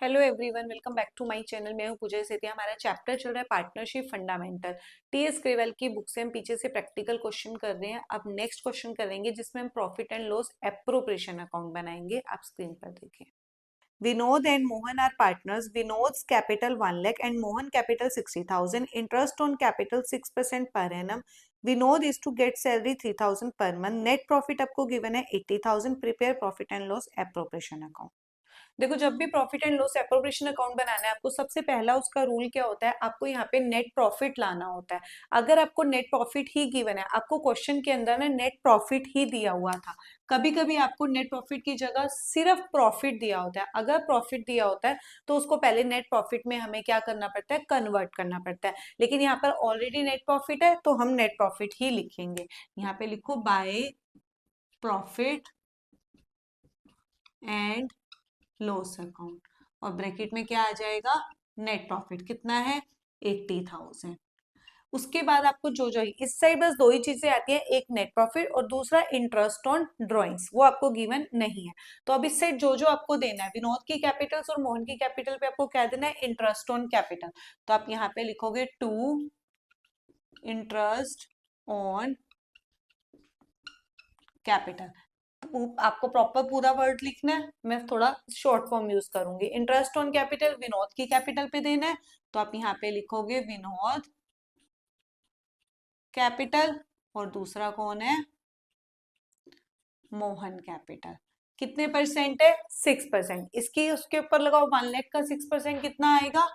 Hello everyone, welcome back to my channel. मैं हूं पूजा सेतिया। हमारा चैप्टर चल रहा है पार्टनरशिप फंडामेंटल। टीएस क्रेवेल की बुक से हम पीछे से प्रैक्टिकल क्वेश्चन कर रहे हैं। अब नेक्स्ट क्वेश्चन करेंगे जिसमें हम profit and loss appropriation account बनाएंगे। आप स्क्रीन पर देखिए। Vinod and Mohan are partners. Vinod's capital 1 lakh and Mohan capital 60,000. Interest on capital 6% per annum. Vinod is to get salary 3,000 per month. Net profit आपको गिवन है 80,000. Prepare profit and loss appropriation account. देखो, जब भी profit and loss appropriation account बनाना है आपको, सबसे पहला उसका रूल क्या होता है, आपको यहाँ पे नेट प्रॉफिट लाना होता है। अगर आपको नेट प्रॉफिट ही गिवन है, आपको क्वेश्चन के अंदर ना नेट प्रॉफिट ही दिया हुआ था, कभी कभी आपको नेट प्रॉफिट की जगह सिर्फ प्रॉफिट दिया होता है। अगर प्रॉफिट दिया होता है तो उसको पहले नेट प्रॉफिट में हमें क्या करना पड़ता है, कन्वर्ट करना पड़ता है। लेकिन यहाँ पर ऑलरेडी नेट प्रॉफिट है तो हम नेट प्रॉफिट ही लिखेंगे। यहाँ पे लिखो by profit and loss account, और ब्रैकेट में क्या आ जाएगा, नेट प्रॉफिट कितना है, 80,000। उसके बाद आपको जो जो इस साइड बस दो ही चीजें आती है, एक नेट प्रॉफिट और दूसरा इंटरेस्ट ऑन ड्रॉइंग्स, वो आपको गिवन नहीं है। तो अब इस साइड जो जो आपको देना है, विनोद की कैपिटल्स और मोहन की कैपिटल पे आपको क्या देना है, इंटरेस्ट ऑन कैपिटल। तो आप यहाँ पे लिखोगे टू इंटरेस्ट ऑन कैपिटल। आपको प्रॉपर पूरा वर्ड लिखना है, मैं थोड़ा शॉर्ट फॉर्म यूज करूंगी। इंटरेस्ट ऑन कैपिटल विनोद की कैपिटल पे देना है, तो आप यहाँ पे लिखोगे विनोद कैपिटल, और दूसरा कौन है, मोहन कैपिटल। कितने परसेंट है, 6%। इसकी उसके ऊपर लगाओ, 1 लाख का 6% कितना आएगा,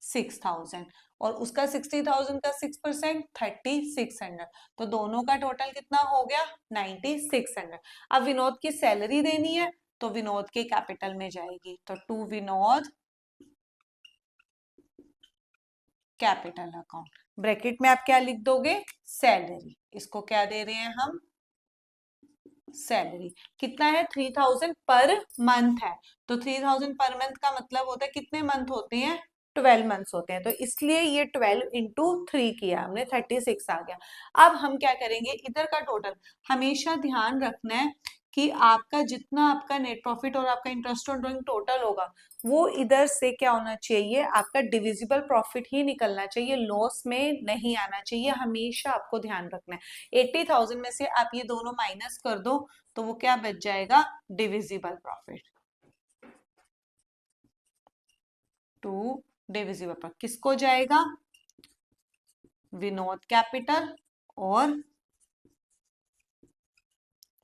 6,000, और उसका 60,000 का 6% 3,600। तो दोनों का टोटल कितना हो गया, 9,600। अब विनोद की सैलरी देनी है तो विनोद के कैपिटल में जाएगी, तो to Vinod capital account. Bracket में आप क्या लिख दोगे, सैलरी। इसको क्या दे रहे हैं हम, सैलरी। कितना है, 3,000 पर मंथ है। तो 3,000 पर मंथ का मतलब होता है कितने मंथ होते हैं, 12 मंथ्स होते हैं। तो इसलिए ये 12 इंटू 3 किया हमने, 36 आ गया। अब हम क्या करेंगे, इधर का टोटल हमेशा ध्यान रखना है कि आपका जितना आपका नेट प्रॉफिट और आपका इंटरेस्ट ऑन ड्रॉइंग टोटल होगा, वो इधर से क्या होना चाहिए, आपका डिविजिबल प्रॉफिट ही निकलना चाहिए, लॉस में नहीं आना चाहिए। हमेशा आपको ध्यान रखना है। 80,000 में से आप ये दोनों माइनस कर दो तो वो क्या बच जाएगा, divisible profit. To divisible profit किसको जाएगा, विनोद कैपिटल और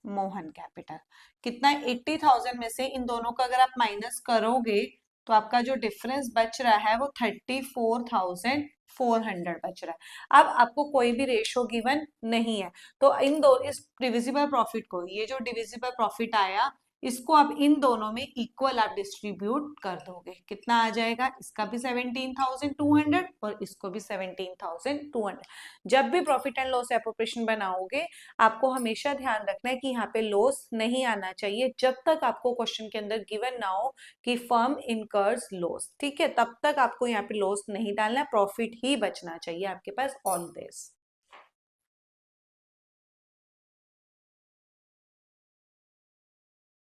मोहन कैपिटल। कितना, 80,000 में से इन दोनों का अगर आप माइनस करोगे तो आपका जो डिफरेंस बच रहा है वो 34,400 बच रहा है। अब आपको कोई भी रेशो गिवन नहीं है, तो इन दो इस डिविजिबल प्रॉफिट को, ये जो डिविजिबल प्रॉफिट आया, इसको आप इन दोनों में इक्वल आप डिस्ट्रीब्यूट कर दोगे। कितना आ जाएगा, इसका भी 17,200 और इसको भी 17,200। जब भी प्रॉफिट एंड लॉस एप्रोप्रिएशन बनाओगे, आपको हमेशा ध्यान रखना है कि यहाँ पे लॉस नहीं आना चाहिए, जब तक आपको क्वेश्चन के अंदर गिवन ना हो कि फर्म इनकर्स लॉस। ठीक है, तब तक आपको यहाँ पे लॉस नहीं डालना है, प्रॉफिट ही बचना चाहिए आपके पास। All this.